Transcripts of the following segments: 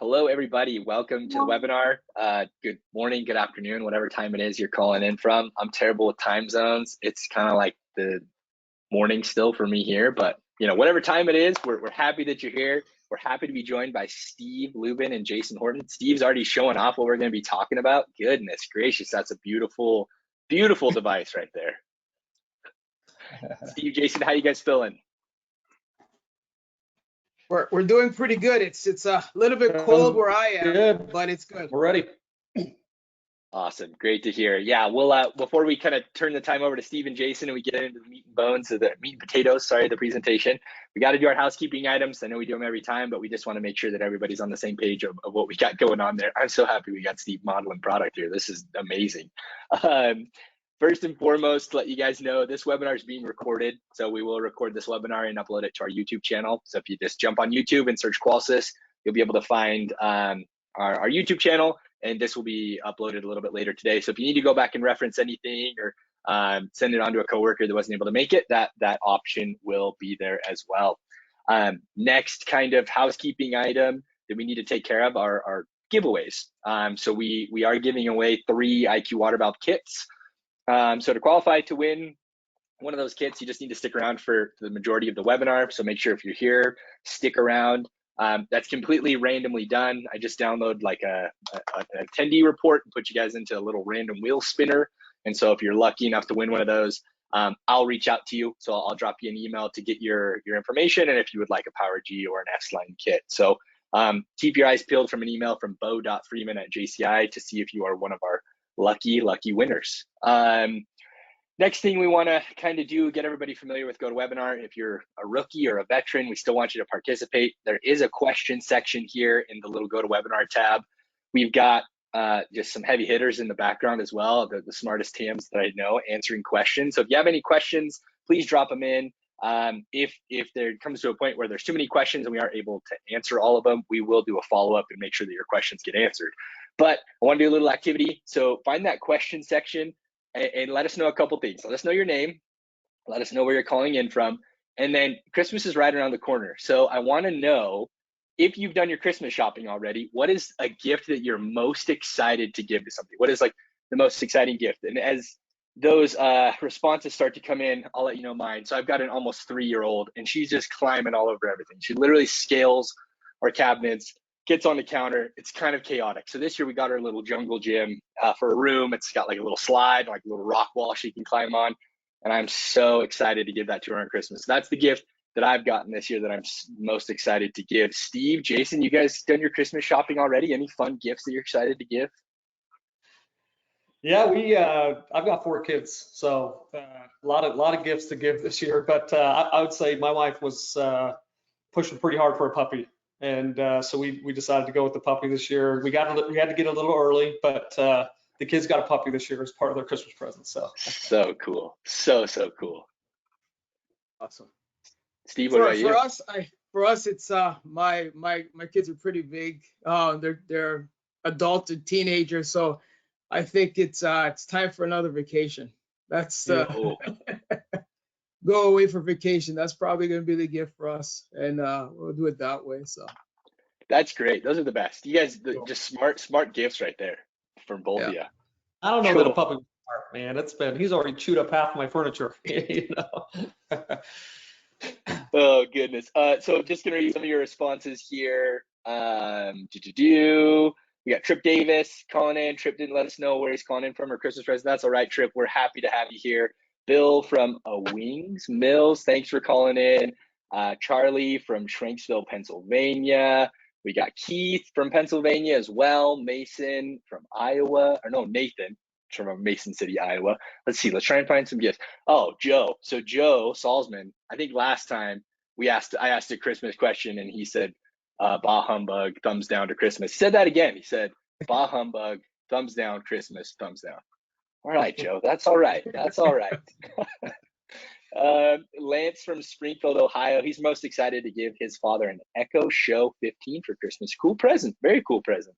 Hello, everybody. Welcome to the webinar. Good morning, good afternoon, whatever time it is you're calling in from. I'm terrible with time zones. It's kind of like the morning still for me here, but whatever time it is, we're happy that you're here. We're happy to be joined by Steve Lubin and Jason Horton. Steve's already showing off what we're going to be talking about. Goodness gracious, that's a beautiful, beautiful device right there. Steve, Jason, how you guys feeling? We're doing pretty good. It's a little bit cold where I am, good, but it's good. We're ready. Awesome, great to hear. Yeah, we'll before we kind of turn the time over to Steve and Jason and we get into the meat and bones of the meat and potatoes, the presentation, we got to do our housekeeping items. I know we do them every time, but we just want to make sure that everybody's on the same page of what we got going on there. I'm so happy we got Steve modeling product here. This is amazing. First and foremost, to let you guys know, this webinar is being recorded. So we will record this webinar and upload it to our YouTube channel. So if you just jump on YouTube and search Qualsys, you'll be able to find our YouTube channel, and this will be uploaded a little bit later today. So if you need to go back and reference anything or send it on to a coworker that wasn't able to make it, that option will be there as well. Next kind of housekeeping item that we need to take care of are giveaways. So we are giving away 3 IQ water valve kits. So to qualify to win one of those kits, you just need to stick around for the majority of the webinar. So make sure if you're here, stick around. That's completely randomly done. I just download like an attendee report and put you guys into a little random wheel spinner. And so if you're lucky enough to win one of those, I'll reach out to you. So I'll drop you an email to get your information and if you would like a Power G or an S-Line kit. So keep your eyes peeled from an email from bo.freeman@JCI to see if you are one of our lucky winners. Next thing we want to kind of do, get everybody familiar with GoToWebinar. If you're a rookie or a veteran, we still want you to participate. There is a question section here in the little GoToWebinar tab. We've got just some heavy hitters in the background as well, the smartest TMs that I know answering questions. So if you have any questions, please drop them in. If there comes to a point where there's too many questions and we aren't able to answer all of them, we will do a follow-up and make sure that your questions get answered. But I want to do a little activity. So find that question section and let us know a couple things. Let us know your name, let us know where you're calling in from, and then Christmas is right around the corner. So I want to know if you've done your Christmas shopping already, what is a gift that you're most excited to give to somebody? What is like the most exciting gift? And as those responses start to come in, I'll let you know mine. So I've got an almost 3-year-old and she's just climbing all over everything. She literally scales our cabinets, gets on the counter. It's kind of chaotic. So this year we got her a little jungle gym for a room. It's got like a little slide, like a little rock wall she can climb on. And I'm so excited to give that to her on Christmas. So that's the gift that I've gotten this year that I'm most excited to give. Steve, Jason, you guys done your Christmas shopping already? Any fun gifts that you're excited to give? Yeah, I've got 4 kids, so a lot of gifts to give this year. But I would say my wife was pushing pretty hard for a puppy. And so we decided to go with the puppy this year. We had to get a little early, but the kids got a puppy this year as part of their Christmas present. So cool, so cool. Awesome. Steve, what about you? For us, it's my kids are pretty big. They're adult and teenagers, so I think it's time for another vacation. That's go away for vacation. That's probably going to be the gift for us, and we'll do it that way. So that's great. Those are the best. You guys, just smart gifts right there from both of you. I don't know that a puppy was smart, man. He's already chewed up half my furniture. You know. Oh goodness. So just gonna read some of your responses here. We got Trip Davis calling in. Trip didn't let us know where he's calling in from or Christmas present. That's all right, Trip. We're happy to have you here. Bill from Wings Mills, thanks for calling in. Charlie from Shranksville, Pennsylvania. We got Keith from Pennsylvania as well. Mason from Iowa, or no, Nathan from Mason City, Iowa. Let's see, let's try and find some gifts. Oh, Joe. So Joe Salzman, I think last time I asked a Christmas question and he said, bah humbug, thumbs down to Christmas. He said that again. He said, bah humbug, thumbs down, Christmas, thumbs down. All right, Joe, that's all right. That's all right. Lance from Springfield, Ohio. He's most excited to give his father an Echo Show 15 for Christmas. Cool present. Very cool present.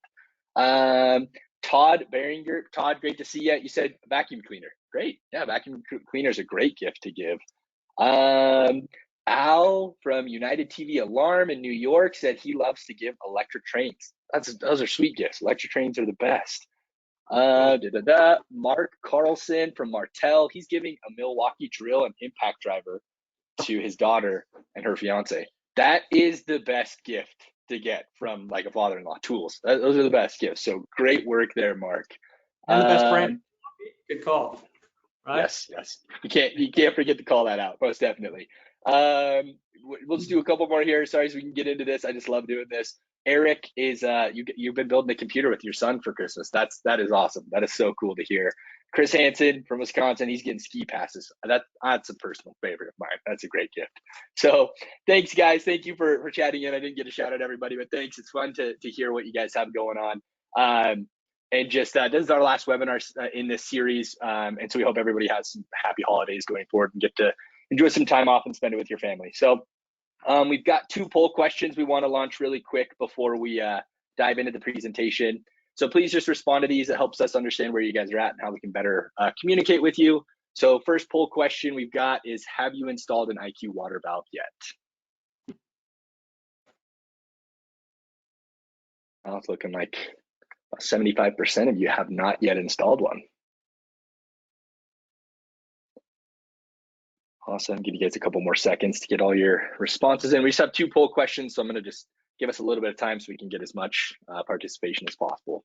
Todd Beringer. Todd, great to see you. You said vacuum cleaner. Great. Yeah, vacuum cleaner is a great gift to give. Al from United TV Alarm in New York said he loves to give electric trains. those are sweet gifts. Electric trains are the best. Mark Carlson from Martell. He's giving a Milwaukee drill and impact driver to his daughter and her fiance. That is the best gift to get from like a father-in-law. Tools. Those are the best gifts. So great work there, Mark. And the best brand. Good call. Right? Yes. You can't forget to call that out. Most definitely. Let's do a couple more here. Sorry, so we can get into this. I just love doing this. Eric is you've been building a computer with your son for Christmas. That is awesome. That is so cool to hear. Chris Hansen from Wisconsin, he's getting ski passes. That's a personal favorite of mine. That's a great gift. So thanks, guys. Thank you for chatting in. I didn't get a shout out everybody, but thanks. It's fun to hear what you guys have going on. And just this is our last webinar in this series, and so we hope everybody has some happy holidays going forward and get to enjoy some time off and spend it with your family. So we've got 2 poll questions we want to launch really quick before we dive into the presentation. So please just respond to these. It helps us understand where you guys are at and how we can better communicate with you. So first poll question we've got is, have you installed an IQ water valve yet? Well, it's looking like 75% of you have not yet installed one. Awesome. Give you guys a couple more seconds to get all your responses in. We just have 2 poll questions, so I'm going to just give us a little bit of time so we can get as much participation as possible.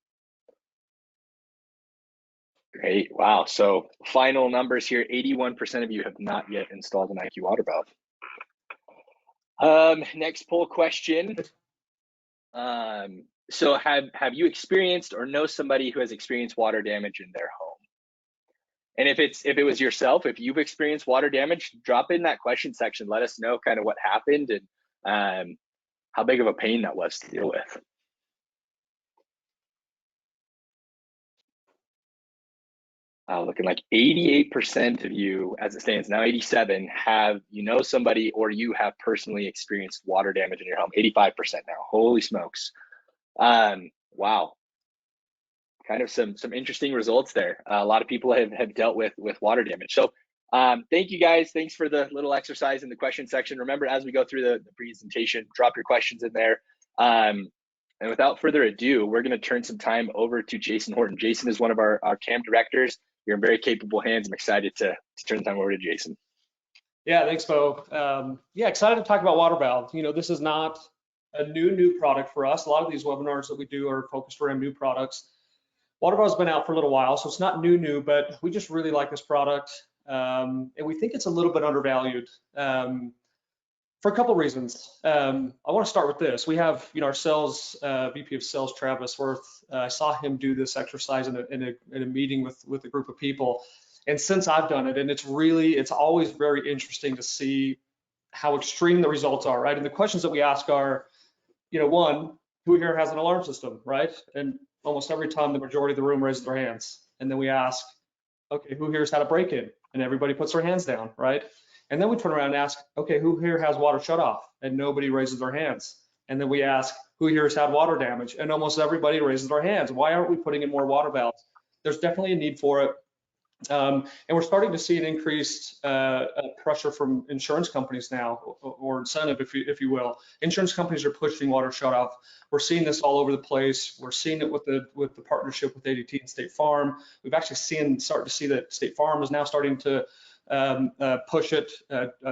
Great. Wow. So final numbers here, 81% of you have not yet installed an IQ water valve. Next poll question. So have you experienced or know somebody who has experienced water damage in their home? And if it was yourself, if you've experienced water damage, drop in that question section. Let us know kind of what happened and how big of a pain that was to deal with. Looking like 88% of you, as it stands now, 87 have somebody or you have personally experienced water damage in your home. 85% now. Holy smokes! Wow. Kind of some interesting results there. A lot of people have dealt with water damage. So thank you guys. Thanks for the little exercise in the question section. Remember, as we go through the presentation, drop your questions in there. And without further ado, we're going to turn some time over to Jason Horton. Jason is one of our CAM directors. You're in very capable hands. I'm excited to turn the time over to Jason. Yeah, thanks, Bo. Yeah, excited to talk about water valve. This is not a new product for us. A lot of these webinars that we do are focused around new products. Water valve's been out for a little while, so it's not new, but we just really like this product, and we think it's a little bit undervalued for a couple of reasons. I want to start with this. We have, our sales VP of Sales, Travis Worth. I saw him do this exercise in a meeting with a group of people, and since I've done it, and it's always very interesting to see how extreme the results are, right? And the questions that we ask are, one, who here has an alarm system, right? And almost every time the majority of the room raises their hands. And then we ask, okay, who here's had a break-in? And everybody puts their hands down, right? And then we turn around and ask, okay, who here has water shut off? And nobody raises their hands. And then we ask, who here has had water damage? And almost everybody raises their hands. Why aren't we putting in more water valves? There's definitely a need for it. And we're starting to see an increased pressure from insurance companies now, or incentive, if you will. Insurance companies are pushing water shut off. We're seeing this all over the place. We're seeing it with the partnership with ADT and State Farm. We've actually started to see that State Farm is now starting to push it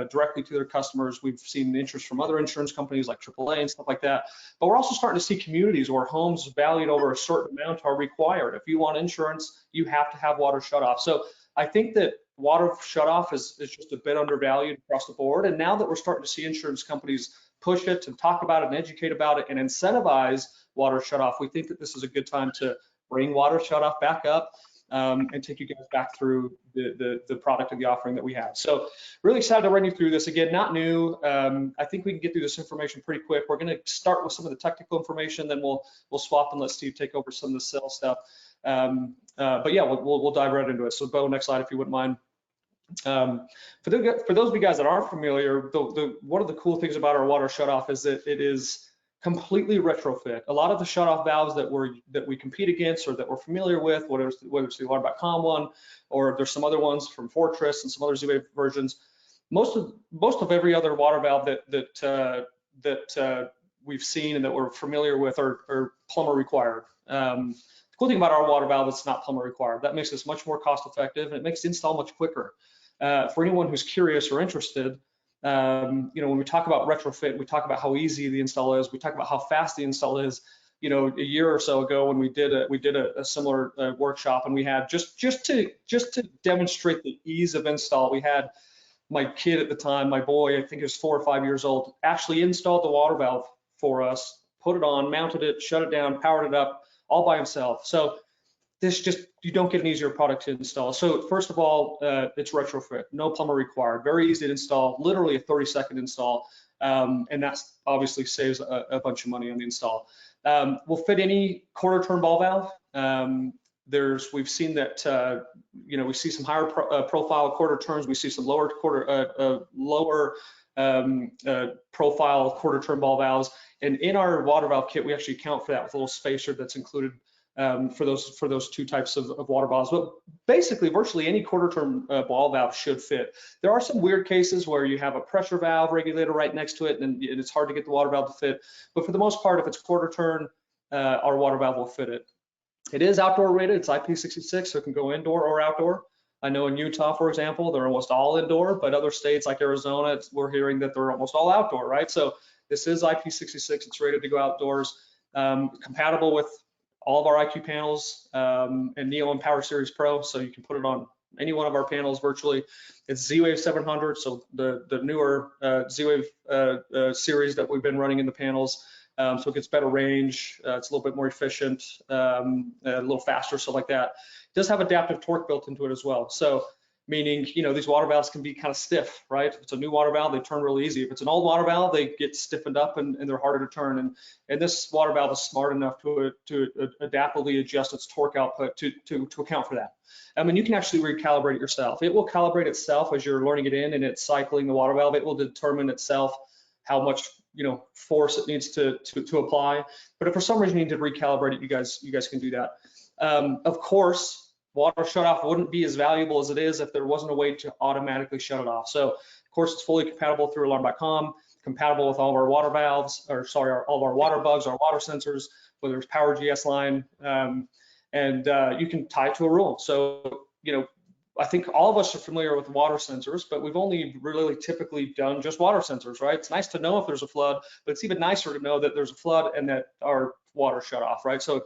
directly to their customers. We've seen interest from other insurance companies like AAA and stuff like that. But we're also starting to see communities where homes valued over a certain amount are required. If you want insurance, you have to have water shut off. So I think that water shut off is just a bit undervalued across the board. And now that we're starting to see insurance companies push it and talk about it and educate about it and incentivize water shut off, we think that this is a good time to bring water shut off back up. And take you guys back through the product and the offering that we have. So really excited to run you through this. Again, not new. I think we can get through this information pretty quick. We're going to start with some of the technical information, then we'll swap and let Steve take over some of the sales stuff. But yeah, we'll dive right into it. So Bo, next slide if you wouldn't mind. For those of you guys that aren't familiar, one of the cool things about our water shutoff is that it is completely retrofit. A lot of the shutoff valves that we compete against or that we're familiar with, whether it's the Alarm.com one, or there's some other ones from Fortress and some other Z-Wave versions. Most of every other water valve that we've seen and that we're familiar with are plumber required. The cool thing about our water valve is it's not plumber required. That makes us much more cost effective, and it makes the install much quicker. For anyone who's curious or interested, when we talk about retrofit, we talk about how easy the install is. We talk about how fast the install is. A year or so ago when we did a similar workshop, and we had just to demonstrate the ease of install, we had my kid at the time, my boy, I think he was 4 or 5 years old, actually installed the water valve for us, put it on, mounted it, shut it down, powered it up, all by himself. So you don't get an easier product to install. So first of all, it's retrofit, no plumber required, very easy to install, literally a 30-second install, and that obviously saves a bunch of money on the install. We'll fit any quarter turn ball valve. We've seen that we see some higher profile quarter turns, we see some lower profile quarter turn ball valves, and in our water valve kit we actually account for that with a little spacer that's included for those two types of water valves. But basically, virtually any quarter turn ball valve should fit. There are some weird cases where you have a pressure valve regulator right next to it, and it's hard to get the water valve to fit. But for the most part, if it's quarter turn, our water valve will fit it. It is outdoor rated. It's IP66, so it can go indoor or outdoor. I know in Utah, for example, they're almost all indoor, but other states like Arizona, we're hearing that they're almost all outdoor, right? So this is IP66. It's rated to go outdoors. Compatible with all of our IQ panels and NeoOne Power Series Pro, so you can put it on any one of our panels virtually. It's Z-Wave 700, so the newer Z-Wave series that we've been running in the panels. So it gets better range, it's a little bit more efficient, a little faster, stuff like that. It does have adaptive torque built into it as well. So meaning, these water valves can be kind of stiff, right? If it's a new water valve, they turn really easy. If it's an old water valve, they get stiffened up and they're harder to turn. And this water valve is smart enough to adaptively adjust its torque output to account for that. I mean, you can actually recalibrate it yourself. It will calibrate itself as you're learning it in and it's cycling the water valve. It will determine itself how much force it needs to apply. But if for some reason you need to recalibrate it, you guys can do that. Of course, water shutoff wouldn't be as valuable as it is if there wasn't a way to automatically shut it off. So of course it's fully compatible through alarm.com, compatible with all of our water valves, all of our water bugs, our water sensors, whether it's Power GS line, and you can tie it to a rule. So I think all of us are familiar with water sensors, but we've only really typically done just water sensors, right? It's nice to know if there's a flood, but it's even nicer to know that there's a flood and that our water shut off, right? So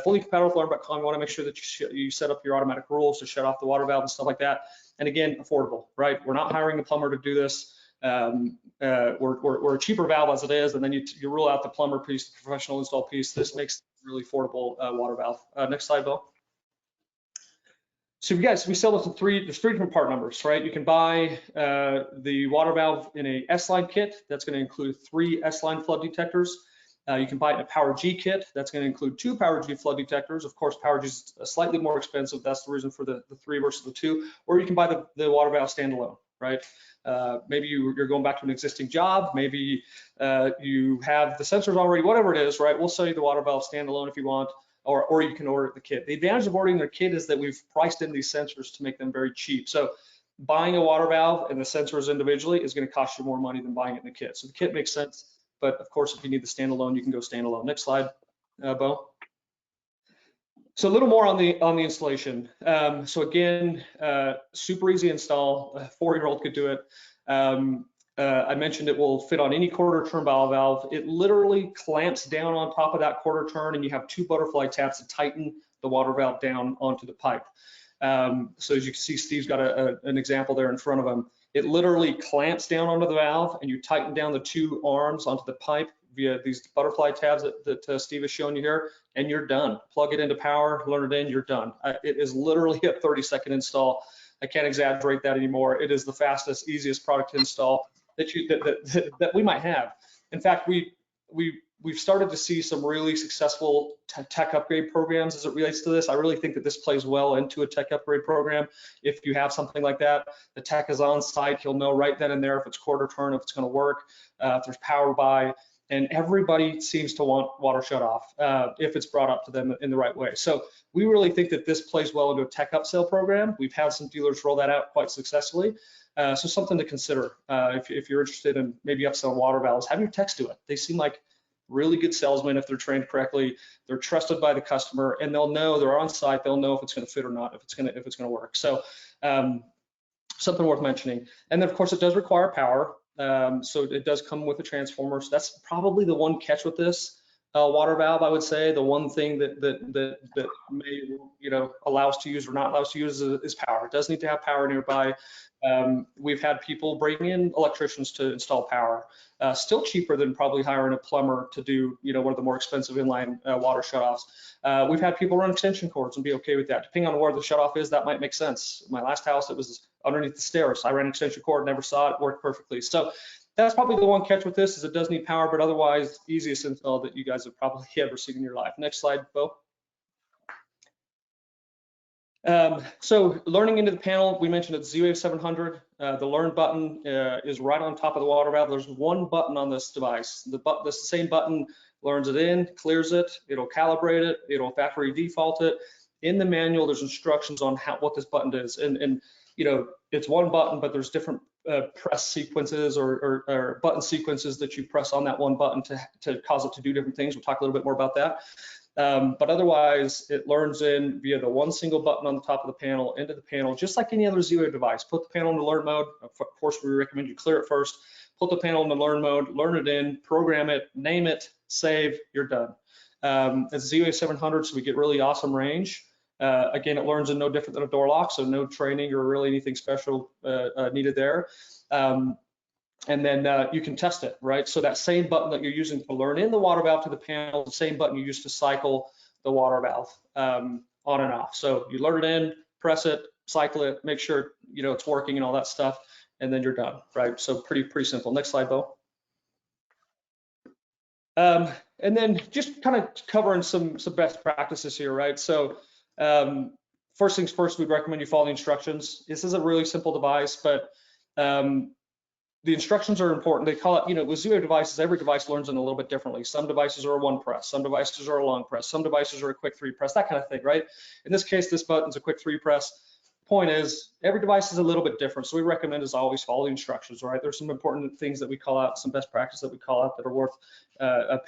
fully compatible with alarm.com, you want to make sure that you set up your automatic rules to shut off the water valve and stuff like that. And again, affordable, right? We're not hiring a plumber to do this. We're a cheaper valve as it is, and then you rule out the plumber piece, the professional install piece. This makes it a really affordable water valve. Next slide, Bill. So guys, we sell this in there's three different part numbers, right? You can buy the water valve in a S-line kit. That's going to include 3 S-line flood detectors. You can buy it in a Power G kit. That's going to include 2 Power G flood detectors. Of course, Power G is slightly more expensive. That's the reason for the 3 versus the 2. Or you can buy the water valve standalone, right? Maybe you're going back to an existing job. Maybe you have the sensors already, whatever it is, right? We'll sell you the water valve standalone if you want. Or you can order the kit. The advantage of ordering the kit is that we've priced in these sensors to make them very cheap. So buying a water valve and the sensors individually is going to cost you more money than buying it in the kit. So the kit makes sense, but of course, if you need the standalone, you can go standalone. Next slide, Bo. So a little more on the installation. So again, super easy install. A 4-year-old could do it. I mentioned it will fit on any quarter turn ball valve. It literally clamps down on top of that quarter turn, and you have 2 butterfly tabs to tighten the water valve down onto the pipe. So as you can see, Steve's got an example there in front of him. It literally clamps down onto the valve, and you tighten down the 2 arms onto the pipe via these butterfly tabs that Steve has shown you here, and you're done. Plug it into power, learn it in, you're done. It is literally a 30-second install. I can't exaggerate that anymore. It is the fastest, easiest product to install that we might have. In fact, we've started to see some really successful tech upgrade programs as it relates to this. I really think that this plays well into a tech upgrade program. If you have something like that, the tech is on site. He'll know right then and there if it's quarter turn, if it's going to work, if there's power by, and everybody seems to want water shut off if it's brought up to them in the right way. So we really think that this plays well into a tech upsell program. We've had some dealers roll that out quite successfully. So something to consider if you're interested in maybe upselling water valves, have your techs do it. They seem like really good salesmen if they're trained correctly. They're trusted by the customer, and they'll know, they're on site, they'll know if it's going to fit or not, if it's going to work. So something worth mentioning. And then of course it does require power. So it does come with a transformer. So that's probably the one catch with this water valve, I would say. The one thing that may, allow us to use or not allow us to use is power. It does need to have power nearby. We've had people bring in electricians to install power. Still cheaper than probably hiring a plumber to do, one of the more expensive inline water shutoffs. We've had people run extension cords and be okay with that. Depending on where the shutoff is, that might make sense. My last house, it was underneath the stairs. I ran an extension cord, never saw it, worked perfectly. So that's probably the one catch with this, is it does need power, but otherwise easiest install that you guys have probably ever seen in your life. Next slide, Bo. So learning into the panel, we mentioned it's Z-Wave 700. The learn button is right on top of the water valve. There's one button on this device. The same button learns it in, clears it, it'll calibrate it, it'll factory default it. In the manual, there's instructions on what this button does. And it's one button, but there's different press sequences or button sequences that you press on that one button to cause it to do different things. We'll talk a little bit more about that. But otherwise, it learns in via the one single button on the top of the panel into the panel, just like any other Z-Wave device. Put the panel into learn mode. Of course, we recommend you clear it first. Put the panel into learn mode, learn it in, program it, name it, save, you're done. It's Z-Wave 700, so we get really awesome range. Again, it learns in no different than a door lock, so no training or really anything special needed there. And then you can test it, right? So that same button that you're using to learn in the water valve to the panel, the same button you use to cycle the water valve on and off. So you learn it in, press it, cycle it, make sure it's working and all that stuff, and then you're done, right? So pretty simple. Next slide, Bo. And then just kind of covering some best practices here, right? So first things first, we'd recommend you follow the instructions. This is a really simple device, but the instructions are important. They call it, with Z-Wave devices, every device learns in a little bit differently. Some devices are a one press, some devices are a long press, some devices are a quick three press, that kind of thing, right? In this case, this button's a quick three press. Point is, every device is a little bit different. So we recommend is always follow the instructions, right? There's some important things that we call out, some best practice that we call out that are worth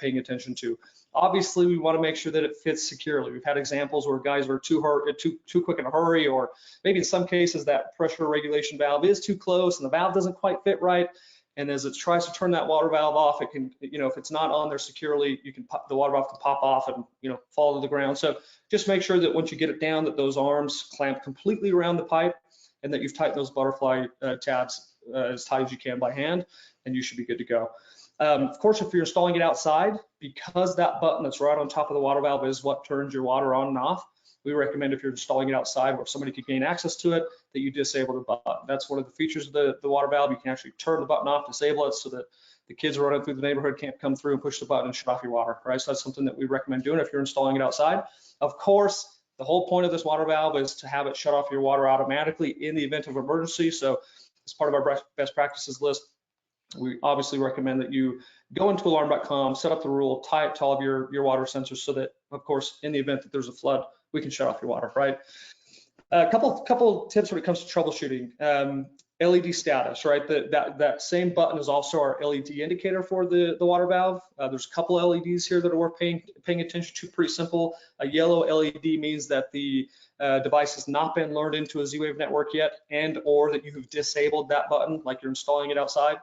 paying attention to. Obviously, we want to make sure that it fits securely. We've had examples where guys are too quick in a hurry, or maybe in some cases that pressure regulation valve is too close and the valve doesn't quite fit right. And as it tries to turn that water valve off, it can, if it's not on there securely, the water valve can pop off and, fall to the ground. So just make sure that once you get it down, that those arms clamp completely around the pipe and that you've tightened those butterfly tabs as tight as you can by hand, and you should be good to go. Of course, if you're installing it outside, because that button that's right on top of the water valve is what turns your water on and off, we recommend if you're installing it outside where somebody could gain access to it, that you disable the button. That's one of the features of the water valve. You can actually turn the button off, disable it, so that the kids running through the neighborhood can't come through and push the button and shut off your water, right? So that's something that we recommend doing if you're installing it outside. Of course, the whole point of this water valve is to have it shut off your water automatically in the event of emergency. So as part of our best practices list, we obviously recommend that you go into alarm.com, set up the rule, tie it to all of your water sensors so that, of course, in the event that there's a flood, we can shut off your water, right? A couple tips when it comes to troubleshooting. LED status, right? That same button is also our LED indicator for the water valve. There's a couple LEDs here that are worth paying attention to. Pretty simple. A yellow LED means that the device has not been learned into a Z-Wave network yet, and or that you have disabled that button, like you're installing it outside.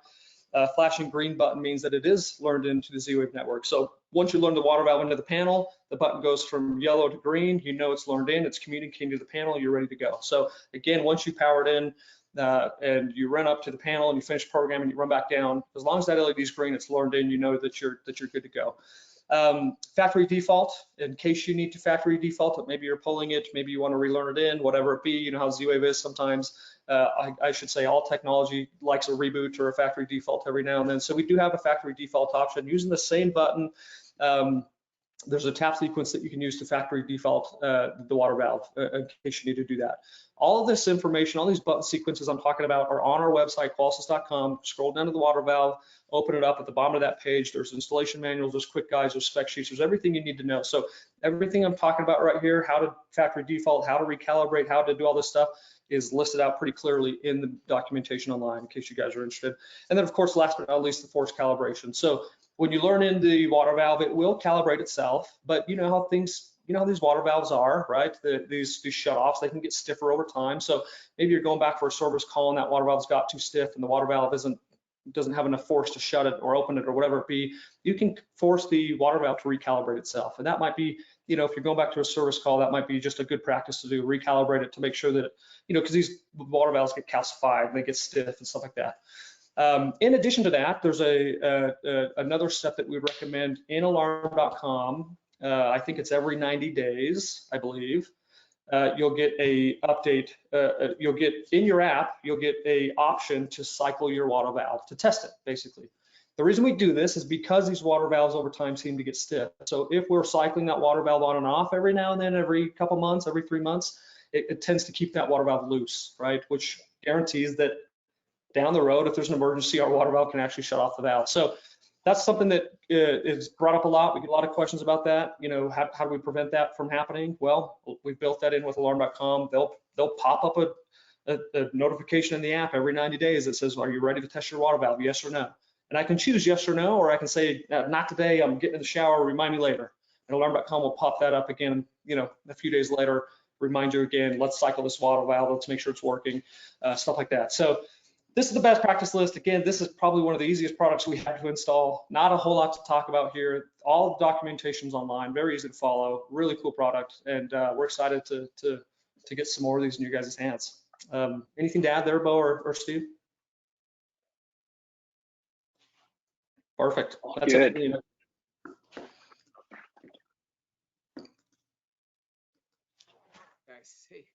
Flashing green button means that it is learned into the Z-Wave network. So once you learn the water valve into the panel, the button goes from yellow to green. It's learned in, it's communicating to the panel, you're ready to go. So again, once you power it in and you run up to the panel and you finish programming, you run back down, as long as that LED is green, it's learned in, that you're good to go. Factory default, in case you need to factory default it, maybe you're pulling it, maybe you want to relearn it in, whatever it be. You know how Z-Wave is sometimes. I should say all technology likes a reboot or a factory default every now and then. So we do have a factory default option using the same button. There's a tap sequence that you can use to factory default the water valve in case you need to do that. All of this information, all these button sequences I'm talking about are on our website, Qolsys.com. Scroll down to the water valve, open it up. At the bottom of that page, there's installation manuals, there's quick guides, there's spec sheets, there's everything you need to know. So everything I'm talking about right here, how to factory default, how to recalibrate, how to do all this stuff, is listed out pretty clearly in the documentation online in case you guys are interested. And then of course, last but not least, the force calibration. So when you learn in the water valve, it will calibrate itself, but you know how these water valves are, right? These shutoffs, they can get stiffer over time. So maybe you're going back for a service call and that water valve's got too stiff and the water valve doesn't have enough force to shut it or open it or whatever it be. You can force the water valve to recalibrate itself. And that might be, you know, if you're going back to a service call, that might be just a good practice to do, recalibrate it to make sure that, you know, because these water valves get calcified and they get stiff and stuff like that. In addition to that, there's another step that we recommend in alarm.com. I think it's every 90 days, I believe. You'll get a update. You'll get in your app, you'll get a option to cycle your water valve to test it, basically. The reason we do this is because these water valves over time seem to get stiff. So if we're cycling that water valve on and off every now and then, every couple months, every 3 months, it tends to keep that water valve loose, right? Which guarantees that down the road, if there's an emergency, our water valve can actually shut off the valve. So that's something that is brought up a lot. We get a lot of questions about that. You know, how do we prevent that from happening? Well, we've built that in with alarm.com. They'll pop up a notification in the app every 90 days that says, are you ready to test your water valve? Yes or no. And I can choose yes or no, or I can say, not today, I'm getting in the shower, remind me later. And alarm.com will pop that up again, you know, a few days later, remind you again, let's cycle this water valve, let's make sure it's working, stuff like that. So this is the best practice list. Again, this is probably one of the easiest products we have to install. Not a whole lot to talk about here. All the documentation's online, very easy to follow, really cool product. And we're excited to get some more of these in your guys' hands. Anything to add there, Bo or Steve? Perfect. That's good. it. Guys, hey,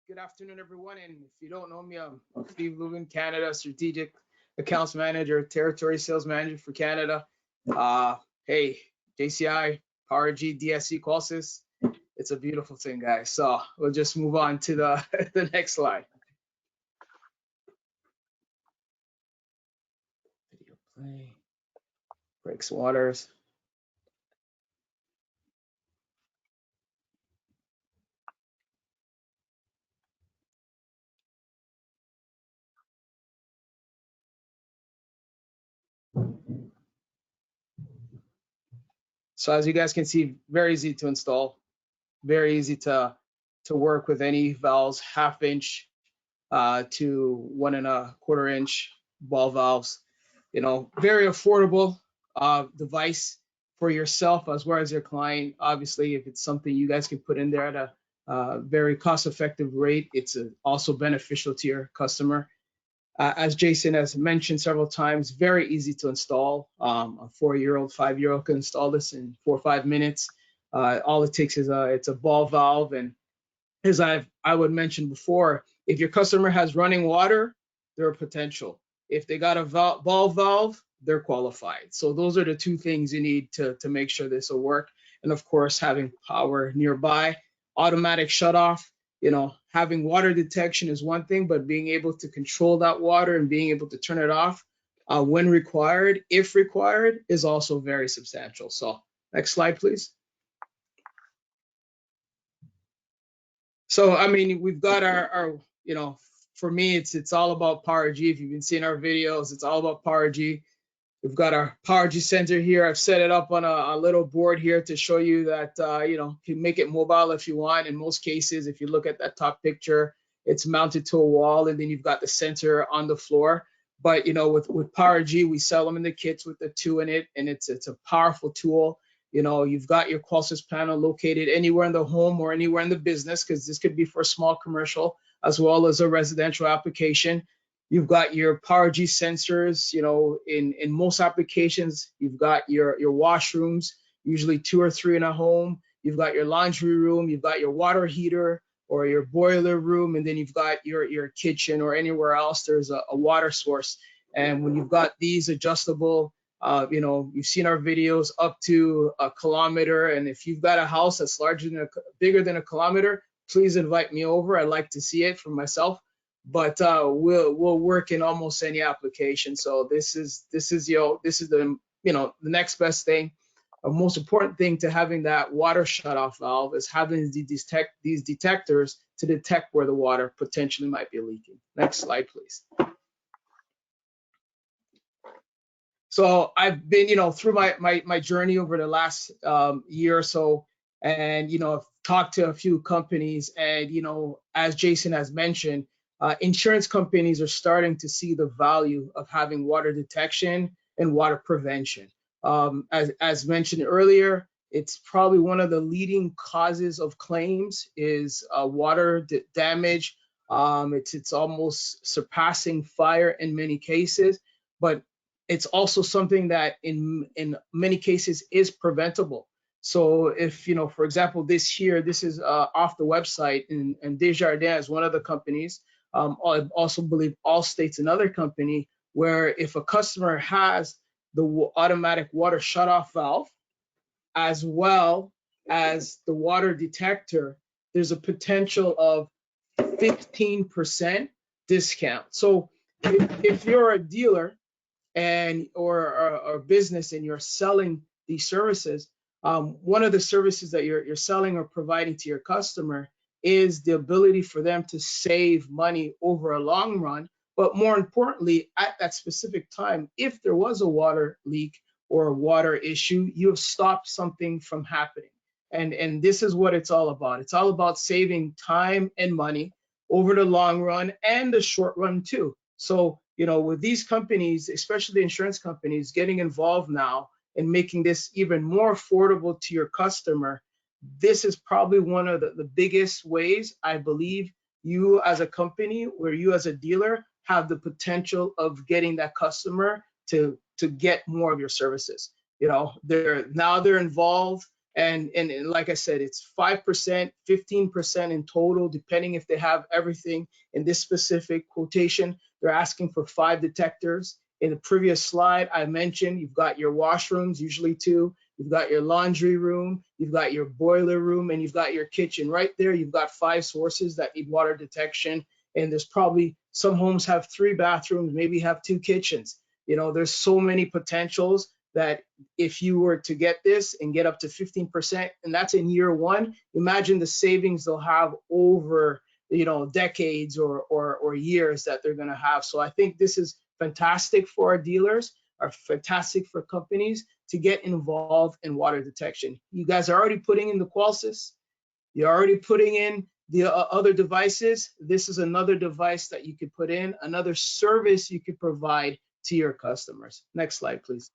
good afternoon, everyone. And if you don't know me, I'm Steve Lubin, Canada Strategic Accounts Manager, Territory Sales Manager for Canada. Hey, JCI, PowerG, DSC, Qualsys. It's a beautiful thing, guys. So we'll just move on to the next slide. Video play. Breaks waters. So as you guys can see, very easy to install, very easy to work with any valves, 1/2 inch to 1 1/4 inch ball valves. You know, very affordable device for yourself as well as your client. Obviously, if it's something you guys can put in there at a very cost-effective rate, it's also beneficial to your customer. As Jason has mentioned several times, very easy to install. A 4-year-old, 5-year-old can install this in 4 or 5 minutes. All it takes is it's a ball valve, and as I would mention before, if your customer has running water, they're a potential. If they got a ball valve, they're qualified. So those are the 2 things you need to make sure this will work. And of course, having power nearby, automatic shut off. You know, having water detection is one thing, but being able to control that water and being able to turn it off when required, if required, is also very substantial. So next slide, please. So, I mean, we've got our you know, for me, it's all about PowerG. If you've been seeing our videos, it's all about PowerG. We've got our PowerG sensor here. I've set it up on a little board here to show you that, you know, you can make it mobile if you want. In most cases, if you look at that top picture, it's mounted to a wall, and then you've got the sensor on the floor. But, you know, with PowerG, we sell them in the kits with the 2 in it, and it's a powerful tool. You know, you've got your Qualsys panel located anywhere in the home or anywhere in the business, because this could be for a small commercial as well as a residential application. You've got your PowerG sensors, you know, in most applications. You've got your washrooms, usually 2 or 3 in a home. You've got your laundry room, you've got your water heater or your boiler room, and then you've got your kitchen or anywhere else there's a water source. And when you've got these adjustable, you know, you've seen our videos up to 1 kilometer. And if you've got a house that's bigger than 1 kilometer, please invite me over. I'd like to see it for myself. But we'll work in almost any application. So this is the, you know, the next best thing. The most important thing to having that water shutoff valve is having these detectors to detect where the water potentially might be leaking. Next slide, please. So I've been, through my journey over the last year or so, and I've talked to a few companies, and as Jason has mentioned, insurance companies are starting to see the value of having water detection and water prevention. As mentioned earlier, it's probably one of the leading causes of claims is water damage. It's almost surpassing fire in many cases, but it's also something that in many cases is preventable. So if, for example, this is off the website, and Desjardins is one of the companies. I also believe Allstate's another company, where if a customer has the automatic water shutoff valve, as well as the water detector, there's a potential of 15% discount. So if you're a dealer and or business and you're selling these services, one of the services that you're selling or providing to your customer is the ability for them to save money over a long run. But more importantly, at that specific time, if there was a water leak or a water issue, you have stopped something from happening. And this is what it's all about. It's all about saving time and money over the long run and the short run too. So, with these companies, especially the insurance companies, getting involved now and making this even more affordable to your customer, this is probably one of the biggest ways I believe you as a company, or you as a dealer, have the potential of getting that customer to get more of your services. They're involved, and like I said, it's 5%, 15% in total, depending if they have everything. In this specific quotation, they're asking for 5 detectors. In the previous slide, I mentioned you've got your washrooms, usually 2. You've got your laundry room, you've got your boiler room, and you've got your kitchen. Right there, you've got 5 sources that need water detection. And there's probably some homes have 3 bathrooms, maybe have 2 kitchens. There's so many potentials that if you were to get this and get up to 15%, and that's in year 1, imagine the savings they'll have over, decades or years that they're going to have. So I think this is fantastic for our dealers, are fantastic for companies to get involved in water detection. You guys are already putting in the Qolsys. You're already putting in the other devices. This is another device that you could put in, another service you could provide to your customers. Next slide, please.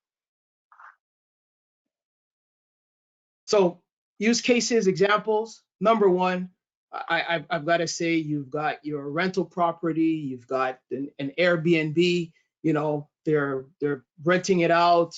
So use cases, examples. Number 1, I've got to say, you've got your rental property, you've got an Airbnb, they're renting it out,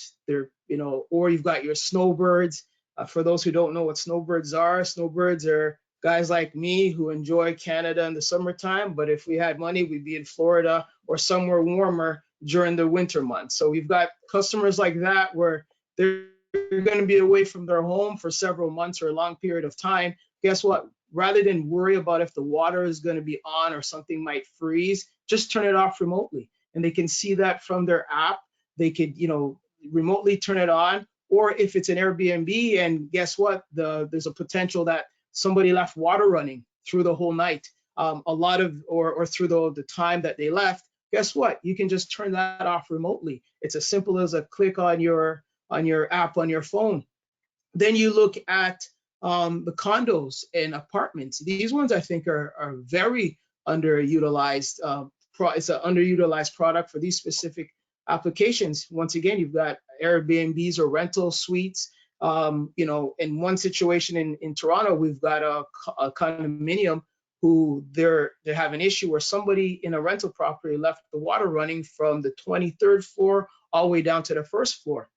or you've got your snowbirds. For those who don't know what snowbirds are guys like me who enjoy Canada in the summertime, but if we had money, we'd be in Florida or somewhere warmer during the winter months. So we've got customers like that where they're going to be away from their home for several months or a long period of time. Guess what? Rather than worry about if the water is going to be on or something might freeze, just turn it off remotely. And they can see that from their app. They could, remotely turn it on. Or if it's an Airbnb, and guess what? There's a potential that somebody left water running through the whole night, or through the time that they left. Guess what? You can just turn that off remotely. It's as simple as a click on your app on your phone. Then you look at the condos and apartments. These ones I think are very underutilized. It's an underutilized product for these specific applications. Once again, you've got Airbnbs or rental suites. In one situation in Toronto, we've got a condominium who they have an issue where somebody in a rental property left the water running from the 23rd floor all the way down to the 1st floor,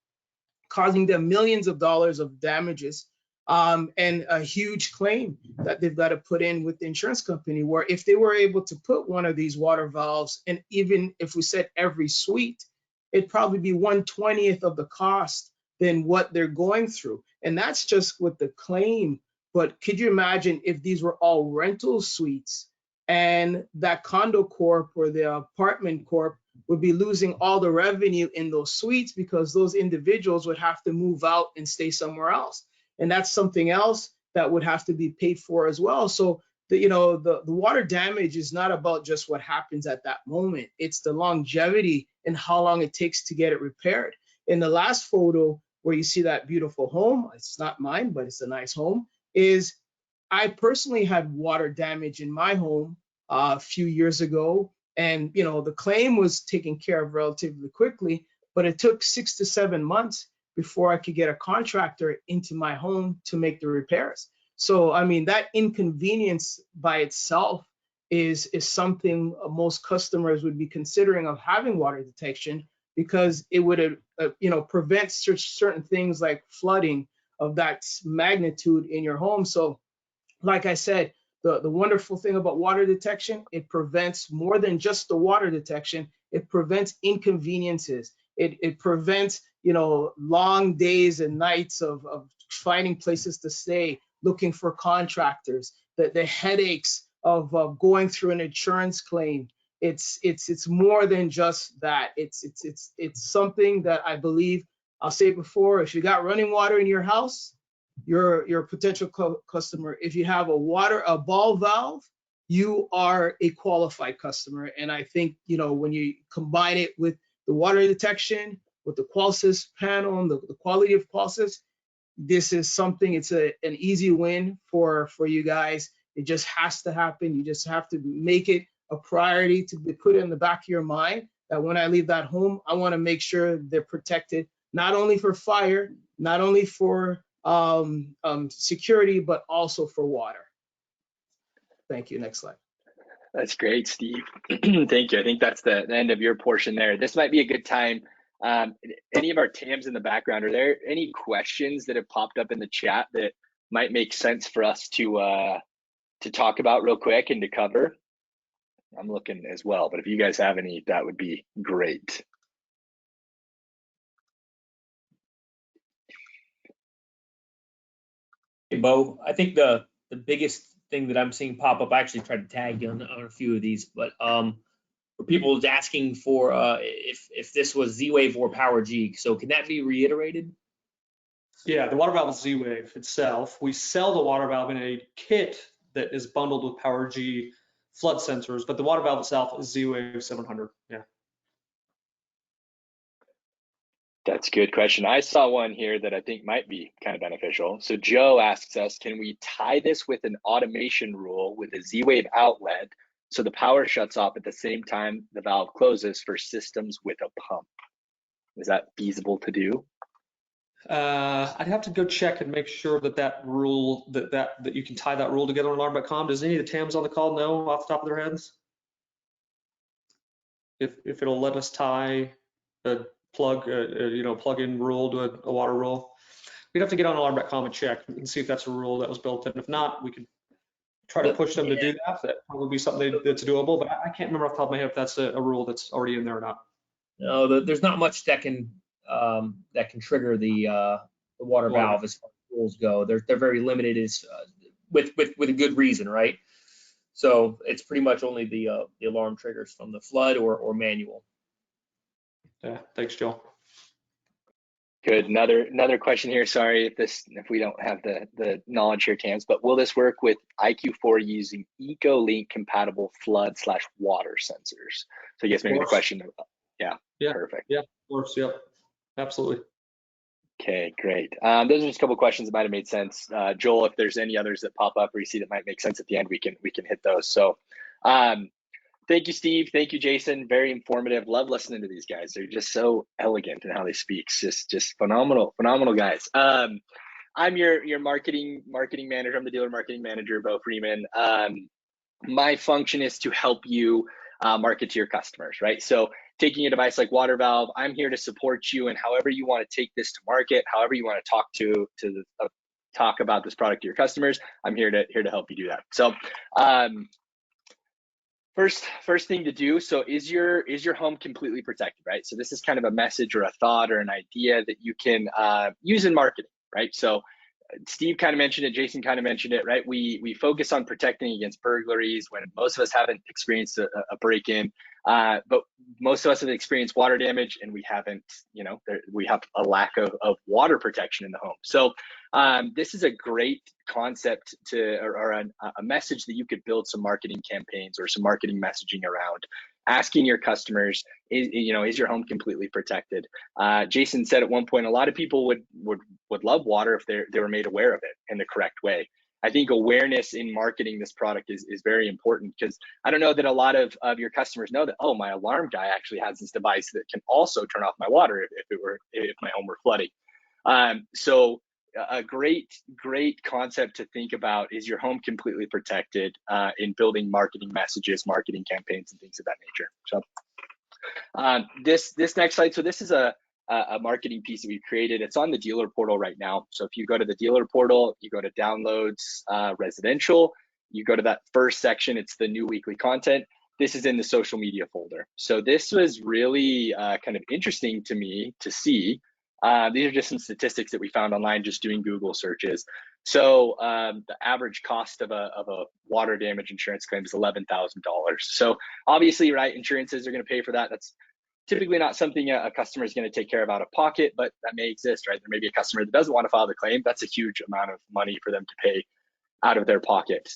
causing them millions of dollars of damages, and a huge claim that they've got to put in with the insurance company, where if they were able to put one of these water valves, and even if we said every suite, it'd probably be 1/20th of the cost than what they're going through. And that's just with the claim. But could you imagine if these were all rental suites, and that condo corp or the apartment corp would be losing all the revenue in those suites because those individuals would have to move out and stay somewhere else. And that's something else that would have to be paid for as well. So the water damage is not about just what happens at that moment. It's the longevity and how long it takes to get it repaired. in the last photo where you see that beautiful home, it's not mine, but it's a nice home, is I personally had water damage in my home a few years ago. And, you know, the claim was taken care of relatively quickly, but it took 6 to 7 months before I could get a contractor into my home to make the repairs. So, I mean, that inconvenience by itself is something most customers would be considering of having water detection, because it would, you know, prevent certain things like flooding of that magnitude in your home. So, like I said, the wonderful thing about water detection, it prevents more than just the water detection. It prevents inconveniences. It prevents, you know, long days and nights of finding places to stay, looking for contractors, the headaches of going through an insurance claim. It's more than just that. It's something that I believe, I'll say it before, if you got running water in your house, your potential customer. If you have a ball valve, you are a qualified customer. And I think, you know, when you combine it with the water detection, with the Qolsys panel and the quality of Qolsys, this is something, it's an easy win for you guys. It just has to happen. You just have to make it a priority to be put in the back of your mind that when I leave that home, I want to make sure they're protected, not only for fire, not only for security, but also for water. Thank you. Next slide. That's great, Steve. Thank you. I think that's the end of your portion there. This might be a good time. Any of our TAMs in the background, are there any questions that have popped up in the chat that might make sense for us to talk about real quick and to cover? I'm looking as well, but if you guys have any, that would be great. Hey, Bo, I think the biggest thing that I'm seeing pop up, I actually tried to tag you on a few of these, but for people asking for if this was Z-Wave or PowerG. So can that be reiterated? Yeah, the water valve is Z-Wave itself. We sell the water valve in a kit that is bundled with PowerG flood sensors, but the water valve itself is Z-Wave 700. Yeah. That's a good question. I saw one here that I think might be kind of beneficial. So Joe asks us, can we tie this with an automation rule with a Z-Wave outlet so the power shuts off at the same time the valve closes for systems with a pump? Is that feasible to do? I'd have to go check and make sure that rule, that you can tie that rule together on alarm.com. Does any of the TAMs on the call know off the top of their heads if it'll let us tie a plug-in rule to a water rule? We'd have to get on alarm.com and check and see if that's a rule that was built in. If not, we could try to push them to do that. That probably be something that's doable, but I can't remember off the top of my head if that's a rule that's already in there or not. No, there's not much that can trigger the water valve as far as rules go. They're very limited, with a good reason, right? So it's pretty much only the alarm triggers from the flood or manual. Yeah, thanks, Joe. Good. Another question here. Sorry if we don't have the knowledge here, TAMs, but will this work with IQ4 using EcoLink compatible flood/water sensors? So I guess maybe the question. Yeah. Perfect. Yeah, of course. Yep. Absolutely. Okay, great. Those are just a couple of questions that might have made sense. Joel, if there's any others that pop up or you see that might make sense at the end, we can hit those. So thank you, Steve. Thank you, Jason. Very informative. Love listening to these guys. They're just so elegant in how they speak. Just phenomenal guys. I'm your marketing manager. I'm the dealer marketing manager, Bo Freeman. My function is to help you market to your customers, right? So taking a device like Water Valve, I'm here to support you in however you want to take this to market, however you want to talk about this product to your customers. I'm here to help you do that. So first thing to do, so is your home completely protected, right? So this is kind of a message or a thought or an idea that you can use in marketing, right? So Steve kind of mentioned it, Jason kind of mentioned it, right? We focus on protecting against burglaries when most of us haven't experienced a break-in, but most of us have experienced water damage, and we haven't, we have a lack of water protection in the home. So this is a great concept or a message that you could build some marketing campaigns or some marketing messaging around. asking your customers, is your home completely protected? Jason said at one point, a lot of people would love water if they were made aware of it in the correct way. I think awareness in marketing this product is very important, because I don't know that a lot of your customers know that, oh, my alarm guy actually has this device that can also turn off my water if my home were flooding. So a great concept to think about is your home completely protected in building marketing messages, marketing campaigns, and things of that nature. So this next slide, so this is a marketing piece that we've created. It's on the dealer portal right now. So if you go to the dealer portal, you go to downloads, residential, you go to that first section, it's the new weekly content. This is in the social media folder. So this was really kind of interesting to me to see. These are just some statistics that we found online just doing Google searches. So the average cost of a water damage insurance claim is $11,000. So obviously, right, insurances are going to pay for that. That's typically not something a customer is going to take care of out of pocket, but that may exist, right? There may be a customer that doesn't want to file the claim. That's a huge amount of money for them to pay out of their pocket.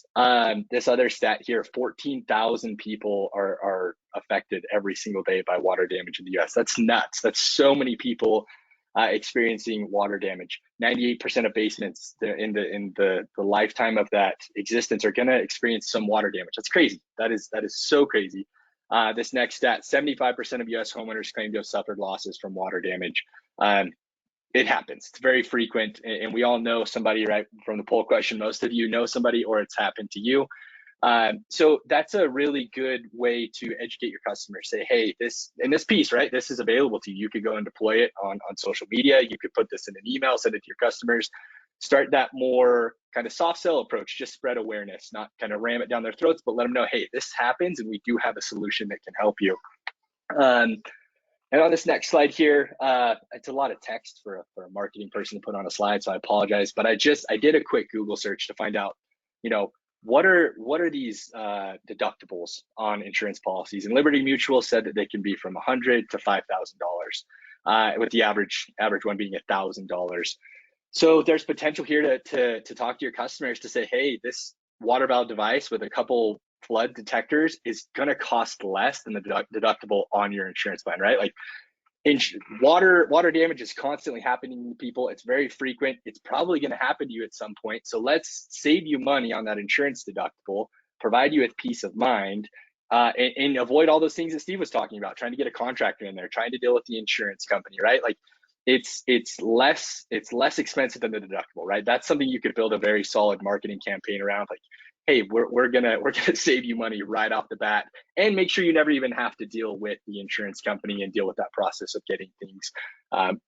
This other stat here, 14,000 people are affected every single day by water damage in the US. That's nuts. That's so many people experiencing water damage. 98% of basements in the lifetime of that existence are going to experience some water damage. That's crazy. That is so crazy. This next stat, 75% of US homeowners claim to have suffered losses from water damage. It happens. It's very frequent, and we all know somebody, right? From the poll question, most of you know somebody or it's happened to you. So that's a really good way to educate your customers. Say, hey, this piece, right? This is available to you. You could go and deploy it on social media. You could put this in an email, send it to your customers. Start that more kind of soft sell approach. Just spread awareness, not kind of ram it down their throats, but let them know, hey, this happens, and we do have a solution that can help you. And on this next slide here, it's a lot of text for a marketing person to put on a slide, so I apologize. But I did a quick Google search to find out, what are these deductibles on insurance policies? And Liberty Mutual said that they can be from $100 to $5,000, with the average one being $1,000. So there's potential here to talk to your customers to say, hey, this water valve device with a couple flood detectors is going to cost less than the deductible on your insurance plan, right? Like water damage is constantly happening to people. It's very frequent. It's probably going to happen to you at some point. So let's save you money on that insurance deductible, provide you with peace of mind, and avoid all those things that Steve was talking about, trying to get a contractor in there, trying to deal with the insurance company, right? Like it's less expensive than the deductible, right? That's something you could build a very solid marketing campaign around. Like, hey, we're gonna save you money right off the bat, and make sure you never even have to deal with the insurance company and deal with that process of getting things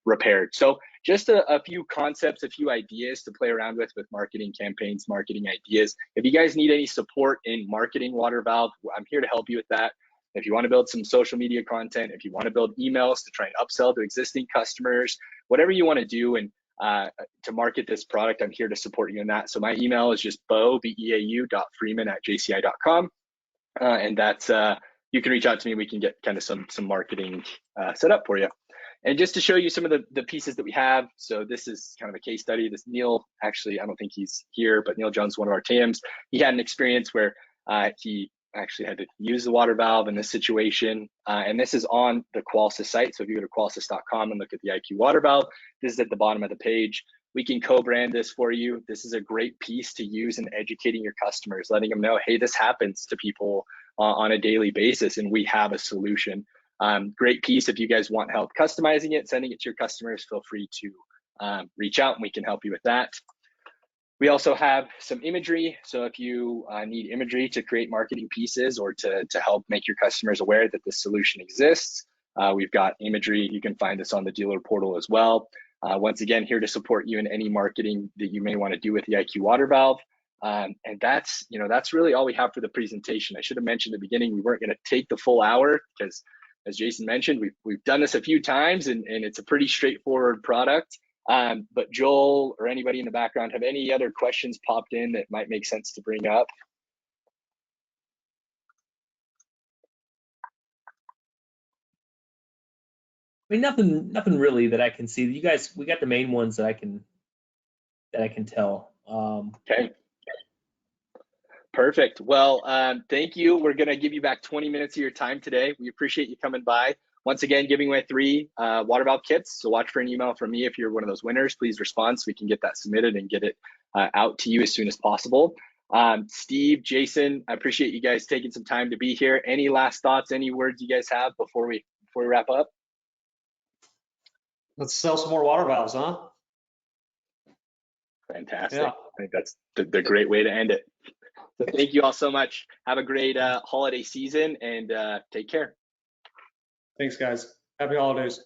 repaired. So just a few concepts, a few ideas to play around with marketing campaigns, marketing ideas. If you guys need any support in marketing water valve, I'm here to help you with that. If you want to build some social media content, if you want to build emails to try and upsell to existing customers, whatever you want to do and to market this product, I'm here to support you in that. So my email is just beau.freeman@jci.com. And that's, you can reach out to me. We can get kind of some marketing set up for you. And just to show you some of the pieces that we have. So this is kind of a case study. This Neil, actually, I don't think he's here, but Neil Jones, one of our TAMs, he had an experience where he actually had to use the water valve in this situation. And this is on the Qolsys site. So if you go to qolsys.com and look at the IQ water valve, this is at the bottom of the page. We can co-brand this for you. This is a great piece to use in educating your customers, letting them know, hey, this happens to people on a daily basis, and we have a solution. Great piece. If you guys want help customizing it, sending it to your customers, feel free to reach out and we can help you with that. We also have some imagery. So if you need imagery to create marketing pieces or to help make your customers aware that this solution exists, we've got imagery. You can find this on the dealer portal as well. Once again, here to support you in any marketing that you may want to do with the IQ water valve. And that's really all we have for the presentation. I should have mentioned at the beginning, we weren't going to take the full hour because, as Jason mentioned, we've done this a few times and it's a pretty straightforward product. But Joel or anybody in the background have any other questions popped in that might make sense to bring up? I mean, nothing really that I can see. You guys, we got the main ones that I can tell. Okay. Perfect. Well, thank you. We're going to give you back 20 minutes of your time today. We appreciate you coming by. Once again, giving away 3 water valve kits. So watch for an email from me if you're one of those winners. Please respond so we can get that submitted and get it out to you as soon as possible. Steve, Jason, I appreciate you guys taking some time to be here. Any last thoughts, any words you guys have before we wrap up? Let's sell some more water valves, huh? Fantastic. Yeah. I think that's the great way to end it. So thank you all so much. Have a great holiday season and take care. Thanks, guys. Happy holidays.